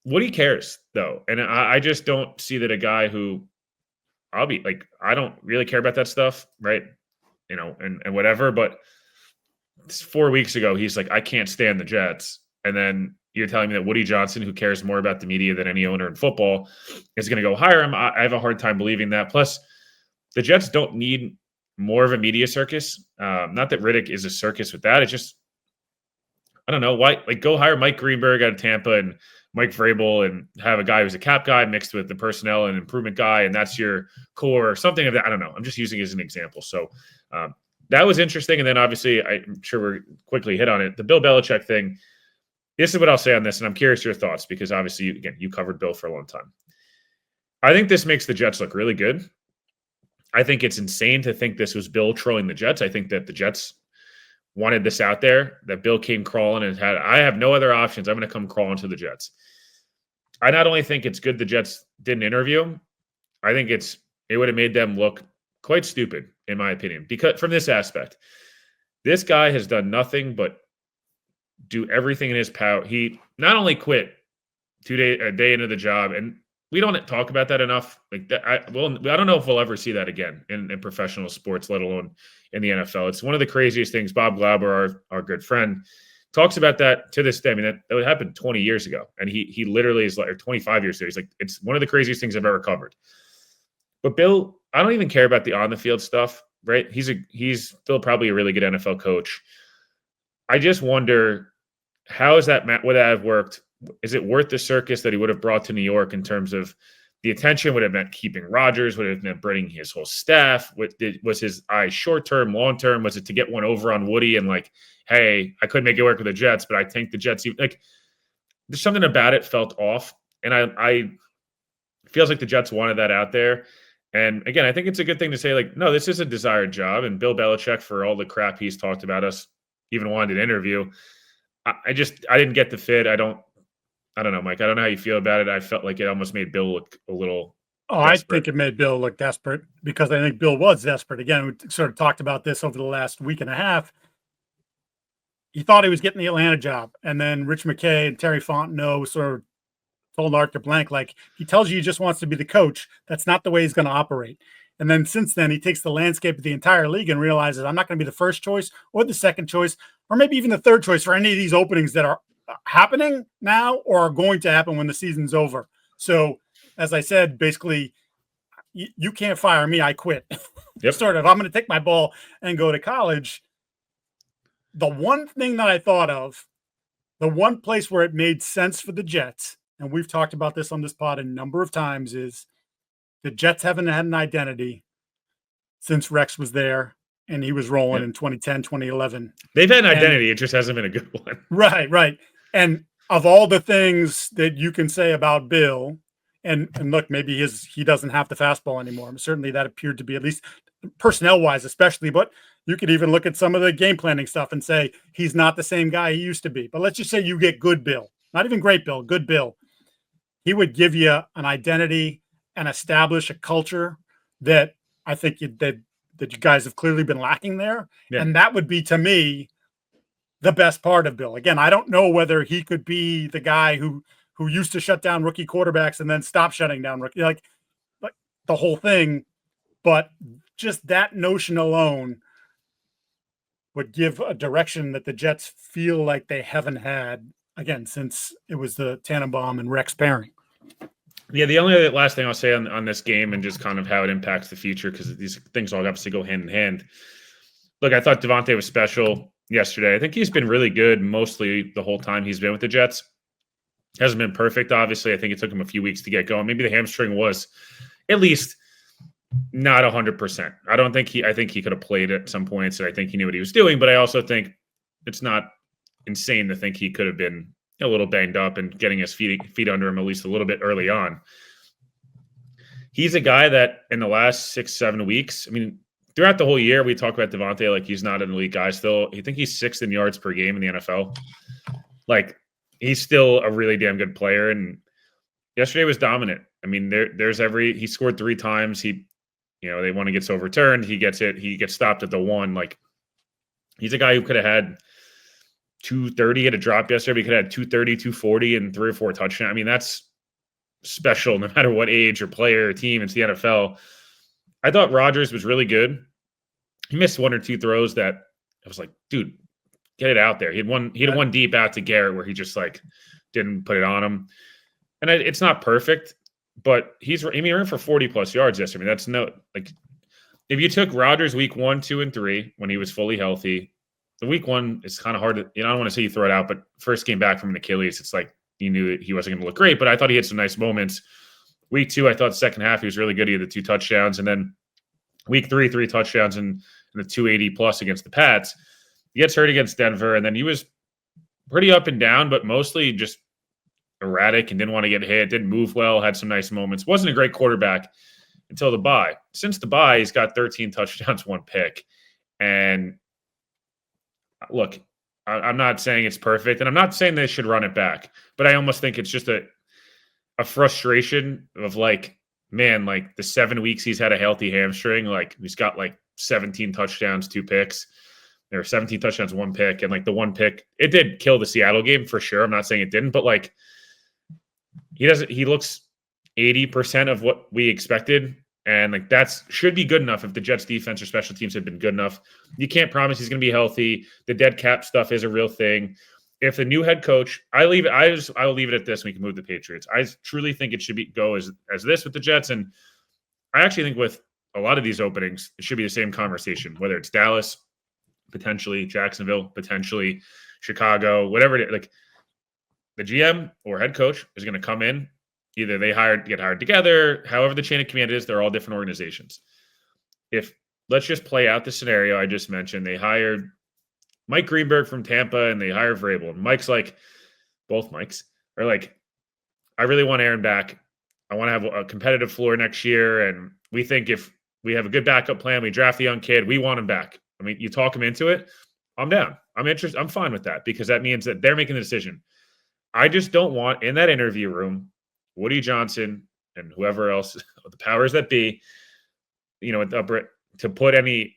What he cares though. And I just don't see that a guy who I don't really care about that stuff. Right. And whatever, but 4 weeks ago, he's like, I can't stand the Jets. And then you're telling me that Woody Johnson, who cares more about the media than any owner in football, is going to go hire him. I have a hard time believing that. Plus, the Jets don't need more of a media circus. Not that Riddick is a circus with that. It's just, I don't know why. Like, go hire Mike Greenberg out of Tampa and Mike Vrabel, and have a guy who's a cap guy mixed with the personnel and improvement guy, and that's your core or something of that. I don't know. I'm just using it as an example. So that was interesting. And then obviously, I'm sure we're quickly hit on it. The Bill Belichick thing. This is what I'll say on this, and I'm curious your thoughts because obviously, you covered Bill for a long time. I think this makes the Jets look really good. I think it's insane to think this was Bill trolling the Jets. I think that the Jets wanted this out there, that Bill came crawling and I have no other options. I'm going to come crawling to the Jets. I not only think it's good the Jets didn't interview him, I think it would have made them look quite stupid, in my opinion, because from this aspect, this guy has done nothing but do everything in his power. He not only quit a day into the job, and we don't talk about that enough. Like that, I don't know if we'll ever see that again in professional sports, let alone in the NFL. It's one of the craziest things. Bob Glauber, our good friend, talks about that to this day. I mean, that happened 20 years ago, and he literally is like, or 25 years ago. He's like, it's one of the craziest things I've ever covered. But Bill, I don't even care about the on the field stuff, right? He's still probably a really good NFL coach. I just wonder, how is that, would that have worked? Is it worth the circus that he would have brought to New York in terms of the attention? Would it have meant keeping Rodgers? Would it have meant bringing his whole staff? Was his eye short-term, long-term? Was it to get one over on Woody and like, hey, I couldn't make it work with the Jets, but I think the Jets, like, there's something about it felt off. And I feels like the Jets wanted that out there. And again, I think it's a good thing to say, like, no, this is a desired job. And Bill Belichick, for all the crap he's talked about us, even wanted an interview. I didn't get the fit. I don't know, Mike. I don't know how you feel about it. I felt like it almost made Bill look a little desperate. I think it made Bill look desperate because I think Bill was desperate. Again, we sort of talked about this over the last week and a half. He thought he was getting the Atlanta job. And then Rich McKay and Terry Fontenot sort of told Arthur Blank, like, he tells you he just wants to be the coach. That's not the way he's going to operate. And then since then, he takes the landscape of the entire league and realizes, I'm not going to be the first choice or the second choice or maybe even the third choice for any of these openings that are happening now or are going to happen when the season's over. So, as I said, basically, you can't fire me. I quit. Yep. Sort of. I'm going to take my ball and go to college. The one thing that I thought of, the one place where it made sense for the Jets, and we've talked about this on this pod a number of times, is the Jets haven't had an identity since Rex was there and he was rolling in 2010, 2011. They've had an identity. It just hasn't been a good one. Right. And of all the things that you can say about Bill, and look, maybe he doesn't have the fastball anymore. Certainly that appeared to be, at least personnel-wise especially, but you could even look at some of the game planning stuff and say he's not the same guy he used to be. But let's just say you get good Bill, not even great Bill, good Bill. He would give you an identity and establish a culture that I think that you guys have clearly been lacking there. Yeah. And that would be, to me, the best part of Bill. Again, I don't know whether he could be the guy who used to shut down rookie quarterbacks and then stop shutting down rookie. Like the whole thing, but just that notion alone would give a direction that the Jets feel like they haven't had, again, since it was the Tannenbaum and Rex pairing. Yeah, the only last thing I'll say on this game and just kind of how it impacts the future, because these things all obviously go hand in hand. Look, I thought Davante was special yesterday. I think he's been really good mostly the whole time he's been with the Jets. Hasn't been perfect, obviously. I think it took him a few weeks to get going. Maybe the hamstring was at least not 100%. I think he could have played at some points, and I think he knew what he was doing, but I also think it's not insane to think he could have been a little banged up and getting his feet under him at least a little bit early on. He's a guy that in the last 6-7 weeks, I mean, throughout the whole year, we talk about Davante like he's not an elite guy still. I think he's 6th in yards per game in the NFL. Like, he's still a really damn good player, and yesterday was dominant. I mean, he scored 3 times. They want to get overturned. He gets it. He gets stopped at the 1. Like, he's a guy who could have had 230 at a drop yesterday. He could have had 230, 240, and 3 or 4 touchdowns. I mean, that's special no matter what age or player or team. It's the NFL. I thought Rodgers was really good. He missed 1 or 2 throws that I was like, dude, get it out there. He had one deep out to Garrett where he just like didn't put it on him. And it's not perfect, but he ran for 40 plus yards yesterday. I mean, that's if you took Rodgers week 1, 2, and 3 when he was fully healthy, the week 1 is kind of hard to, I don't want to say you throw it out, but first game back from an Achilles, it's like you knew he wasn't going to look great, but I thought he had some nice moments. Week 2, I thought the second half he was really good. He had the 2 touchdowns, and then week 3, 3 touchdowns and the 280 plus against the Pats. He gets hurt against Denver, and then he was pretty up and down, but mostly just erratic and didn't want to get hit, didn't move well, had some nice moments. Wasn't a great quarterback until the bye. Since the bye, he's got 13 touchdowns, 1 pick. And look, I'm not saying it's perfect, and I'm not saying they should run it back, but I almost think it's just a frustration of like, man, like the 7 weeks he's had a healthy hamstring, like he's got like 17 touchdowns, 2 picks. There were 17 touchdowns, 1 pick, and like the 1 pick, it did kill the Seattle game for sure. I'm not saying it didn't, but like he looks 80% of what we expected. And like should be good enough if the Jets defense or special teams have been good enough. You can't promise he's going to be healthy. The dead cap stuff is a real thing. If the new head coach, I'll leave it at this. We can move the Patriots. I truly think it should go as this with the Jets. And I actually think with a lot of these openings, it should be the same conversation, whether it's Dallas, potentially Jacksonville, potentially Chicago, whatever it is. Like the GM or head coach is going to come in. Either they get hired together, however the chain of command is, they're all different organizations. Let's just play out the scenario I just mentioned. They hired Mike Greenberg from Tampa and they hired Vrabel. And Mike's like, both Mikes are like, I really want Aaron back. I want to have a competitive floor next year. And we think if we have a good backup plan, we draft the young kid, we want him back. I mean, you talk him into it, I'm down. I'm interested. I'm fine with that because that means that they're making the decision. I just don't want in that interview room Woody Johnson and whoever else, the powers that be, to put any,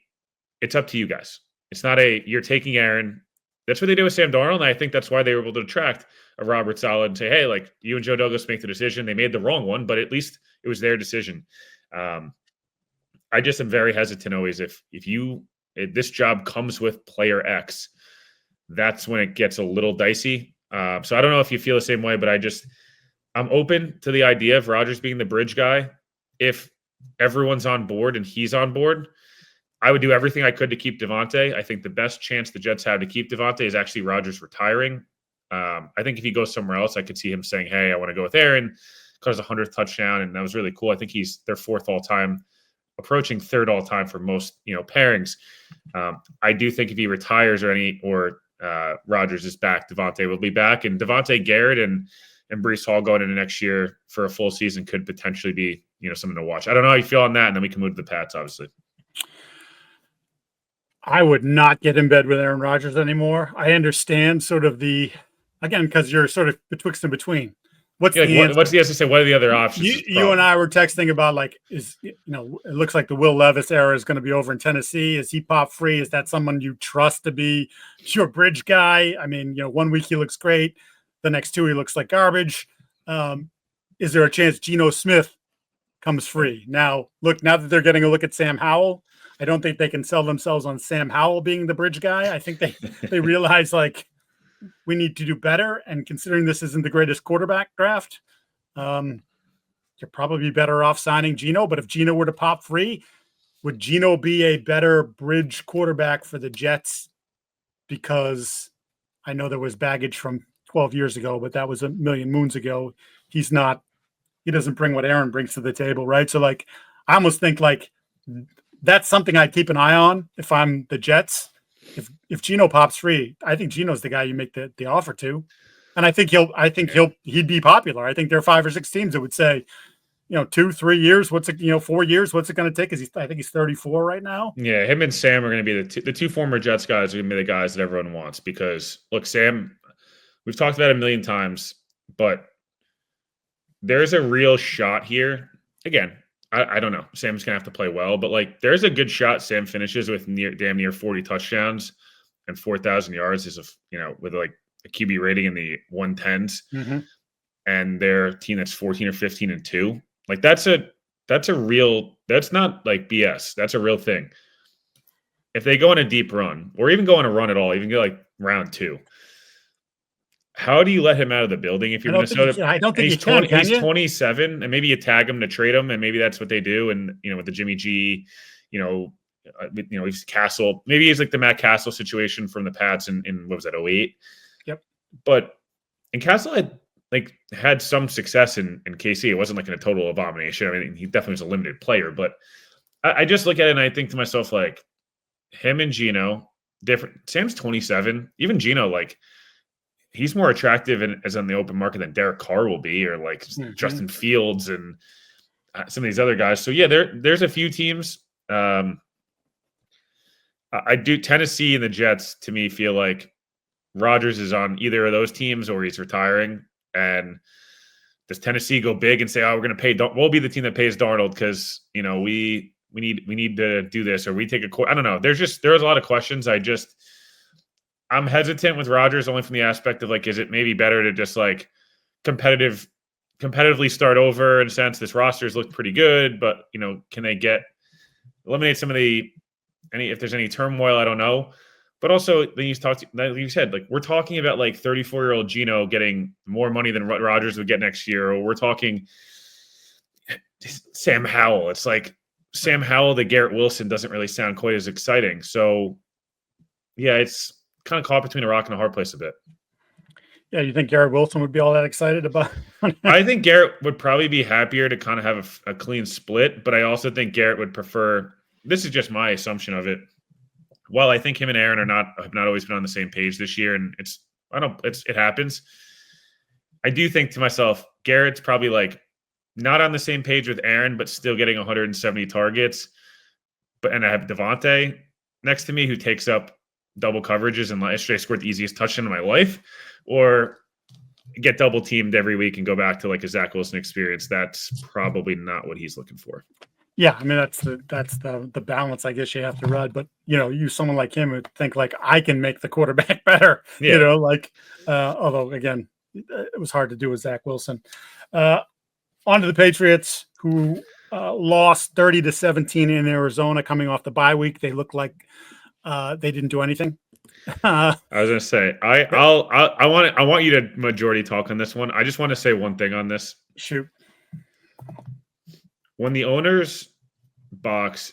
it's up to you guys. It's not you're taking Aaron. That's what they do with Sam Darnold. And I think that's why they were able to attract a Robert Saleh and say, hey, like you and Joe Douglas make the decision. They made the wrong one, but at least it was their decision. I just am very hesitant always if this job comes with player X, that's when it gets a little dicey. So I don't know if you feel the same way, but I'm open to the idea of Rodgers being the bridge guy. If everyone's on board and he's on board, I would do everything I could to keep Davante. I think the best chance the Jets have to keep Davante is actually Rodgers retiring. I think if he goes somewhere else, I could see him saying, hey, I want to go with Aaron, cause 100th touchdown. And that was really cool. I think he's their 4th all time, approaching 3rd all time for most, pairings. I do think if he retires or Rodgers is back, Davante will be back. And Davante, Garrett, and Breece Hall going into next year for a full season could potentially be, something to watch. I don't know how you feel on that, and then we can move to the Pats, obviously. I would not get in bed with Aaron Rodgers anymore. I understand sort of because you're sort of betwixt and between. What's the answer? Say? What are the other options? You and I were texting about it looks like the Will Levis era is going to be over in Tennessee. Is he pop free? Is that someone you trust to be your bridge guy? I mean, 1 week he looks great. The next 2 he looks like garbage. Is there a chance Geno Smith comes free. Now, look, now that they're getting a look at Sam Howell, I don't think they can sell themselves on Sam Howell being the bridge guy. I think they realize like we need to do better. And considering this isn't the greatest quarterback draft, you're probably better off signing Geno. But if Geno were to pop free, would Geno be a better bridge quarterback for the Jets? Because I know there was baggage from 12 years ago, but that was a million moons ago. He doesn't bring what Aaron brings to the table, right? So like, I almost think like that's something I'd keep an eye on if I'm the Jets. If Geno pops free, I think Geno's the guy you make the offer to. And I think he'd be popular. I think there are 5 or 6 teams that would say, 2-3 years, 4 years, what's it going to take? I think he's 34 right now. Yeah, him and Sam are going to be the two former Jets guys are going to be the guys that everyone wants because look, Sam, we've talked about it a million times, but there's a real shot here. Again, I don't know. Sam's going to have to play well, but like there's a good shot Sam finishes with damn near 40 touchdowns and 4,000 yards with like a QB rating in the 110s. Mm-hmm. And their team that's 14 or 15-2. Like that's not like BS. That's a real thing. If they go on a deep run or even go on a run at all, even go like round 2, how do you let him out of the building if you're Minnesota? I don't think he's 20. He's 27, and maybe you tag him to trade him, and maybe that's what they do. And with the Jimmy G, he's Castle. Maybe he's like the Matt Castle situation from the Pats in what was that 08? Yep. And Castle had some success in KC. It wasn't like in a total abomination. I mean, he definitely was a limited player, but I just look at it and I think to myself, like, him and Geno, different. Sam's 27. Even Geno, like, he's more attractive as on the open market than Derek Carr will be, or like Justin Fields and some of these other guys. So yeah, there's a few teams. I do Tennessee and the Jets to me feel like Rodgers is on either of those teams or he's retiring. And does Tennessee go big and say, "Oh, we're going to pay? We'll be the team that pays Darnold because we need to do this," or we take a I don't know. There's a lot of questions. I'm hesitant with Rodgers only from the aspect of like, is it maybe better to just like competitively start over in a sense? This roster's looked pretty good, but can they eliminate some of if there's any turmoil? I don't know. But also, then you said, like, we're talking about like 34-year-old Geno getting more money than Rodgers would get next year, or we're talking Sam Howell. It's like Sam Howell to Garrett Wilson doesn't really sound quite as exciting. So, yeah, it's kind of caught between a rock and a hard place a bit. Yeah, you think Garrett Wilson would be all that excited about? I think Garrett would probably be happier to kind of have a clean split, but I also think Garrett would prefer. This is just my assumption of it. While I think him and Aaron have not always been on the same page this year, and it happens. I do think to myself, Garrett's probably like not on the same page with Aaron, but still getting 170 targets. And I have Devontae next to me who takes up double coverages, and yesterday I scored the easiest touchdown in my life, or get double teamed every week and go back to like a Zach Wilson experience. That's probably not what he's looking for. Yeah, I mean that's the balance I guess you have to run. But someone like him would think like I can make the quarterback better. Yeah. Although again, it was hard to do with Zach Wilson. On to the Patriots, who lost 30-17 in Arizona coming off the bye week. They look like they didn't do anything. I was gonna say I want you to majority talk on this one. I just want to say one thing on this. Shoot. When the owner's box,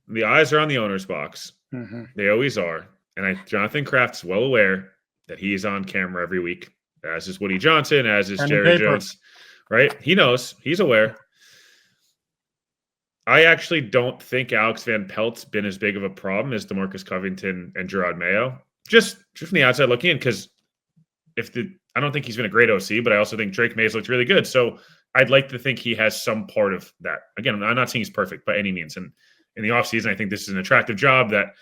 the eyes are on the owner's box. Mm-hmm. They always are. And Jonathan Kraft's well aware that he's on camera every week, as is Woody Johnson, as is Jerry Jones, right? He knows. He's aware. I actually don't think Alex Van Pelt's been as big of a problem as DeMarcus Covington and Jerod Mayo. Just from the outside looking in, because I don't think he's been a great OC, but I also think Drake Mays looked really good. So I'd like to think he has some part of that. Again, I'm not saying he's perfect by any means. And in the offseason, I think this is an attractive job that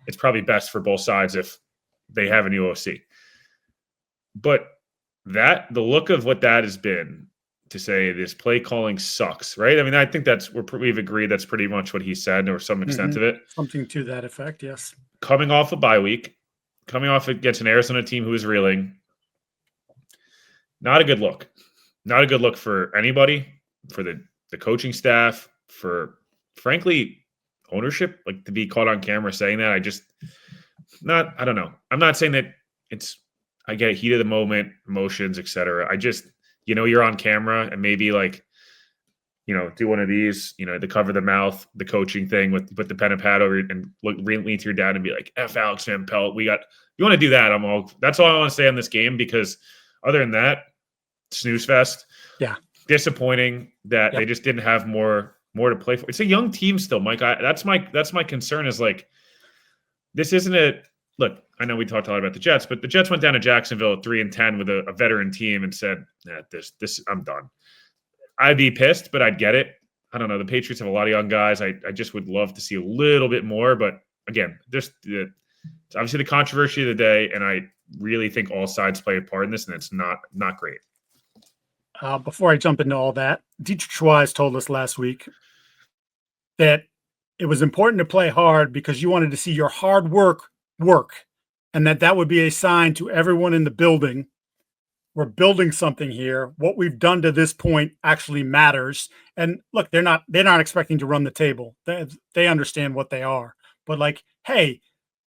it's probably best for both sides if they have a new OC. But the look of what that has been to say this play calling sucks, right? I mean, I think we've agreed that's pretty much what he said, or some extent of it. Something to that effect, yes. Coming off a bye week, coming off against an Arizona team who is reeling, not a good look. Not a good look for anybody, for the the coaching staff, for frankly ownership, like to be caught on camera saying that. I don't know. I'm not saying that I get heat of the moment, emotions, etc. I just, you're on camera and maybe like, do one of these, to cover the mouth, the coaching thing with put the pen and pad over and lean to your dad and be like, F Alex Van Pelt. You want to do that. That's all I want to say on this game, because other than that, snooze fest. Yeah. Disappointing that they just didn't have more to play for. It's a young team still, Mike. That's my concern is like, this isn't look, I know we talked a lot about the Jets, but the Jets went down to Jacksonville at 3-10 with a veteran team and said, this I'm done. I'd be pissed, but I'd get it. I don't know. The Patriots have a lot of young guys. I just would love to see a little bit more. But again, it's obviously the controversy of the day, and I really think all sides play a part in this, and it's not great. Before I jump into all that, Dietrich Schweiz told us last week that it was important to play hard because you wanted to see your hard work, and that would be a sign to everyone in the building. We're building something here. What we've done to this point actually matters. And look, they're not expecting to run the table. They understand what they are. But like, hey,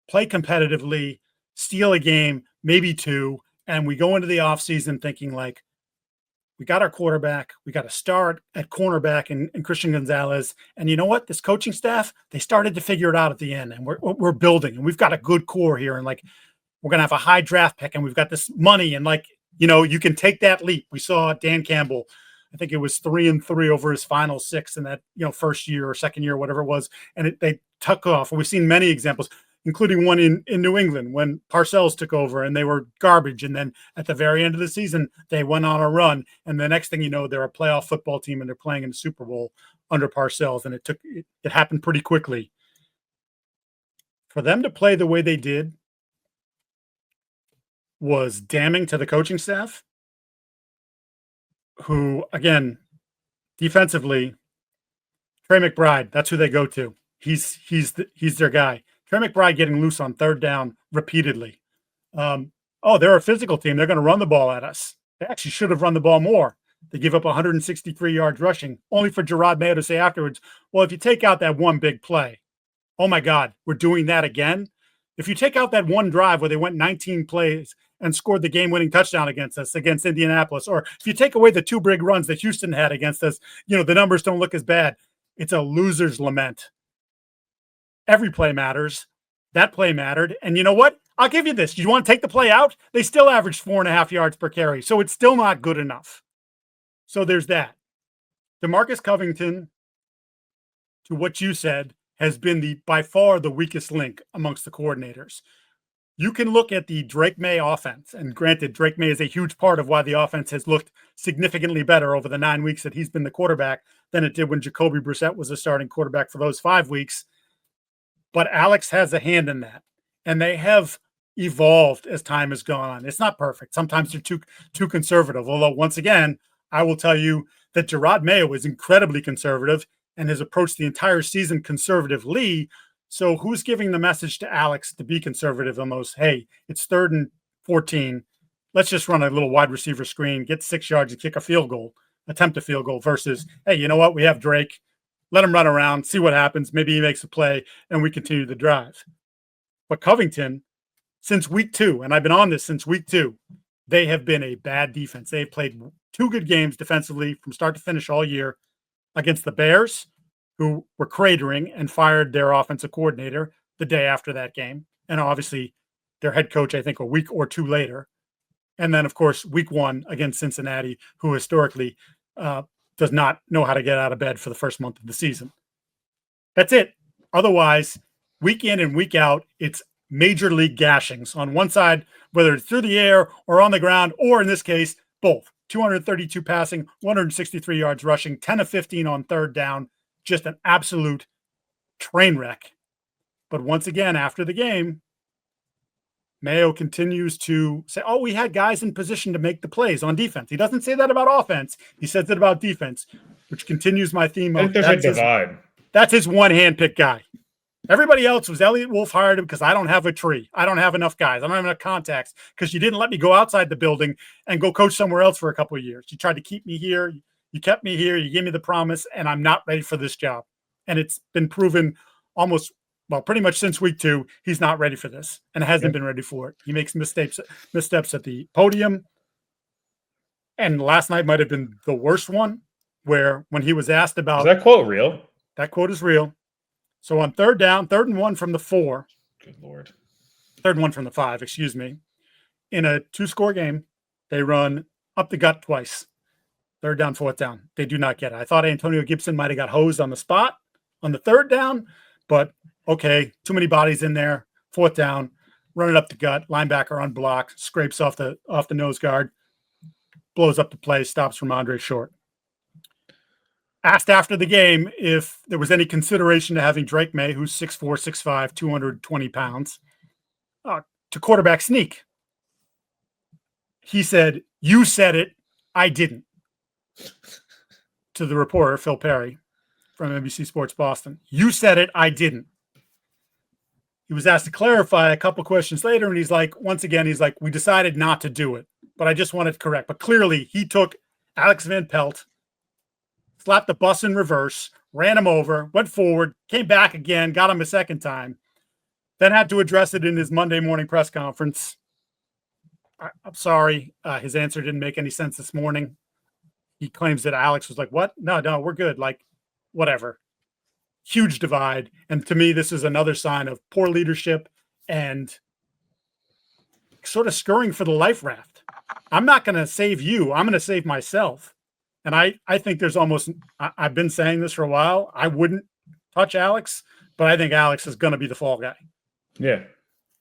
play competitively, steal a game, maybe two, and we go into the offseason thinking like, we got our quarterback. We got to start at cornerback in Christian Gonzalez. And you know what? This coaching staff, they started to figure it out at the end. And we're building. And we've got a good core here. And like, we're going to have a high draft pick. And we've got this money. And like, you can take that leap. We saw Dan Campbell, I think it was 3-3 over his final 6 in that, first year or second year, whatever it was. And they took off. And we've seen many examples, including one in New England when Parcells took over and they were garbage. And then at the very end of the season, they went on a run. And the next thing you know, they're a playoff football team and they're playing in the Super Bowl under Parcells. And it happened pretty quickly. For them to play the way they did was damning to the coaching staff, who, again, defensively, Trey McBride, that's who they go to. He's their guy. Trey McBride getting loose on third down repeatedly. They're a physical team. They're going to run the ball at us. They actually should have run the ball more. They give up 163 yards rushing, only for Jerod Mayo to say afterwards, well, if you take out that one big play, oh my God, we're doing that again. If you take out that one drive where they went 19 plays and scored the game-winning touchdown against Indianapolis, or if you take away the 2 big runs that Houston had against us, the numbers don't look as bad. It's a loser's lament. Every play matters. That play mattered. And you know what? I'll give you this. You want to take the play out? They still averaged 4.5 yards per carry. So it's still not good enough. So there's that. DeMarcus Covington, to what you said, has been by far the weakest link amongst the coordinators. You can look at the Drake May offense, and granted, Drake May is a huge part of why the offense has looked significantly better over the 9 weeks that he's been the quarterback than it did when Jacoby Brissett was the starting quarterback for those 5 weeks. But Alex has a hand in that, and they have evolved as time has gone on. It's not perfect. Sometimes they're too conservative, although once again, I will tell you that Jerod Mayo is incredibly conservative and has approached the entire season conservatively. So who's giving the message to Alex to be conservative on those? Hey, it's 3rd and 14. Let's just run a little wide receiver screen, get 6 yards and kick a field goal, attempt a field goal versus, hey, you know what? We have Drake. Let him run around, see what happens. Maybe he makes a play and we continue the drive. But Covington, since week 2, and I've been on this since week 2, they have been a bad defense. They've played 2 good games defensively from start to finish all year against the Bears, who were cratering and fired their offensive coordinator the day after that game. And obviously their head coach, I think, a week or 2 later. And then, of course, week 1 against Cincinnati, who historically does not know how to get out of bed for the first month of the season. That's it. Otherwise, week in and week out, it's major league gashings on one side, whether it's through the air or on the ground, or in this case, both. 232 passing, 163 yards rushing, 10 of 15 on third down. Just an absolute train wreck. But once again, after the game, Mayo continues to say, oh, we had guys in position to make the plays on defense. He doesn't say that about offense. He says it about defense, which continues my theme of there's a divide. That's his one hand-picked guy. Everybody else was Elliott Wolf hired him because I don't have a tree. I don't have enough guys. I don't have enough contacts because you didn't let me go outside the building and go coach somewhere else for a couple of years. You tried to keep me here. You kept me here. You gave me the promise, and I'm not ready for this job. And it's been proven pretty much since week 2, he's not ready for this and hasn't been ready for it. He makes missteps at the podium. And last night might have been the worst one, where when he was asked about— Is that quote real? That quote is real. So on 3rd down, 3rd and 1 from the 4. Good Lord. 3rd and 1 from the 5, excuse me. In a 2-score game, they run up the gut twice. 3rd down, 4th down. They do not get it. I thought Antonio Gibson might have got hosed on the spot on the 3rd down, but okay, too many bodies in there. 4th down, run it up the gut, linebacker unblocked, scrapes off the nose guard, blows up the play, stops Ramondre Short. Asked after the game if there was any consideration to having Drake May, who's 6'4", 6'5", 220 pounds, to quarterback sneak. He said, "You said it, I didn't," to the reporter, Phil Perry, from NBC Sports Boston. "You said it, I didn't." He was asked to clarify a couple questions later, and he's like, "We decided not to do it, but I just wanted to correct." But clearly, he took Alex Van Pelt, slapped the bus in reverse, ran him over, went forward, came back again, got him a second time, then had to address it in his Monday morning press conference. I'm sorry. His answer didn't make any sense this morning. He claims that Alex was like, "What? No, we're good." Like, whatever. Huge divide. And to me, this is another sign of poor leadership and sort of scurrying for the life raft. I'm not going to save you. I'm going to save myself. And I think there's I've been saying this for a while. I wouldn't touch Alex, but I think Alex is going to to be the fall guy. Yeah.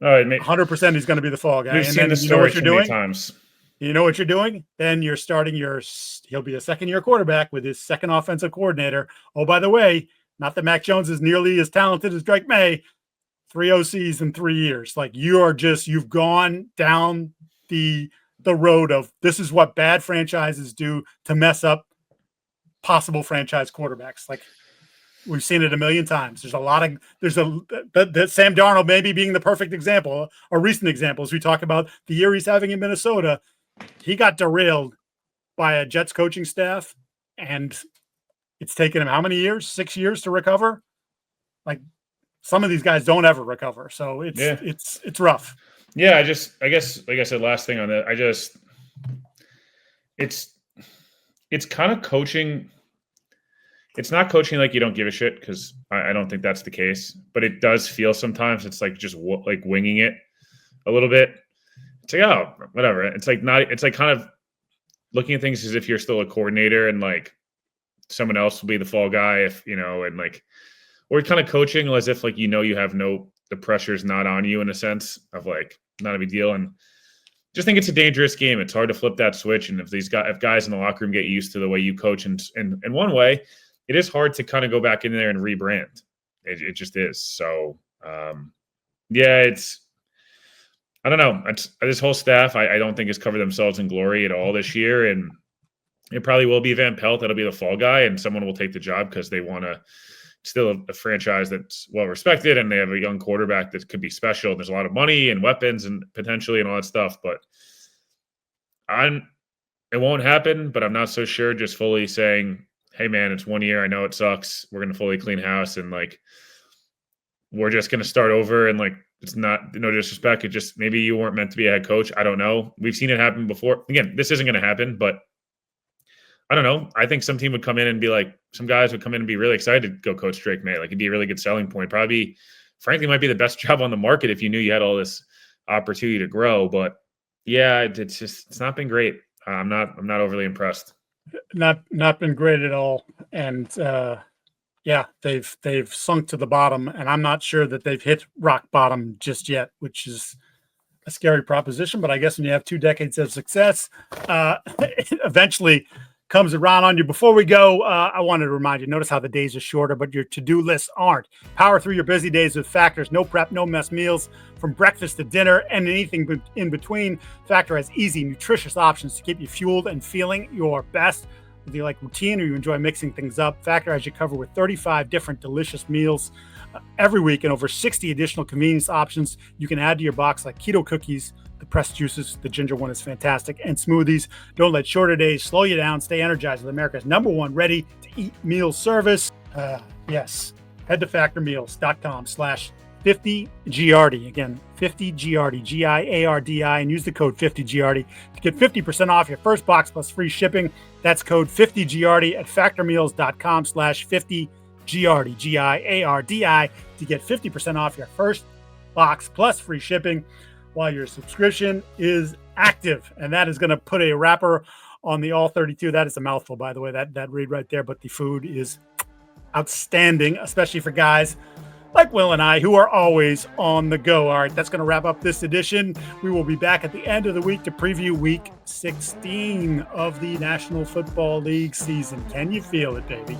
All right, 100% he's going to be the fall guy. We've and seen then this you know story what you're too many doing? times. You know what you're doing? Then you're starting he'll be a second-year quarterback with his second offensive coordinator. Oh, by the way, not that Mac Jones is nearly as talented as Drake May. 3 OCs in 3 years. Like, you've gone down the road of this is what bad franchises do to mess up possible franchise quarterbacks. Like, we've seen it a million times. Sam Darnold maybe being the perfect example, a recent example, as we talk about the year he's having in Minnesota. He got derailed by a Jets coaching staff, and it's taken him how many years? 6 years to recover. Like, some of these guys don't ever recover. So it's rough. Yeah. I guess, like I said, last thing on that, it's kind of coaching. It's not coaching like you don't give a shit, because I don't think that's the case. But it does feel sometimes it's like just like winging it a little bit. It's like, oh, whatever. It's like kind of looking at things as if you're still a coordinator and like someone else will be the fall guy or kind of coaching as if like you have the pressure's not on you in a sense of like not a big deal. And just think it's a dangerous game. It's hard to flip that switch. And if guys in the locker room get used to the way you coach and in one way, it is hard to kind of go back in there and rebrand. It just is. So, I don't know. This whole staff, I don't think has covered themselves in glory at all this year. And it probably will be Van Pelt that'll be the fall guy, and someone will take the job because they want to still a franchise that's well respected, and they have a young quarterback that could be special. There's a lot of money and weapons and potentially and all that stuff. But it won't happen, but I'm not so sure just fully saying, hey, man, it's 1 year. I know it sucks. We're going to fully clean house. And, like, we're just going to start over. And, like, it's not no disrespect. It just maybe you weren't meant to be a head coach. I don't know. We've seen it happen before. Again, this isn't going to happen, but I don't know. I think some team would come in and be like, some guys would come in and be really excited to go coach Drake May. Like, it'd be a really good selling point. Probably, frankly, might be the best job on the market if you knew you had all this opportunity to grow. But, yeah, it's not been great. I'm not overly impressed. Not been great at all. And they've sunk to the bottom, and I'm not sure that they've hit rock bottom just yet, which is a scary proposition. But I guess when you have 2 decades of success, it eventually comes around on you. Before we go, I wanted to remind you, notice how the days are shorter, but your to-do lists aren't. Power through your busy days with Factor's no prep, no mess meals, from breakfast to dinner and anything in between. Factor has easy, nutritious options to keep you fueled and feeling your best. Whether you like routine or you enjoy mixing things up, Factor has you covered with 35 different delicious meals every week and over 60 additional convenience options you can add to your box, like keto cookies, the pressed juices. The ginger one is fantastic. And smoothies. Don't let shorter days slow you down. Stay energized with America's #1 ready-to-eat meal service. Yes. Head to factormeals.com/50Giardi. Again, 50Giardi, Giardi, and use the code 50Giardi to get 50% off your first box plus free shipping. That's code 50Giardi at factormeals.com/50Giardi, Giardi, to get 50% off your first box plus free shipping while your subscription is active. And that is going to put a wrapper on the All 32. That is a mouthful, by the way, that read right there. But the food is outstanding, especially for guys like Will and I, who are always on the go. All right, that's going to wrap up this edition. We will be back at the end of the week to preview week 16 of the National Football League season. Can you feel it, baby?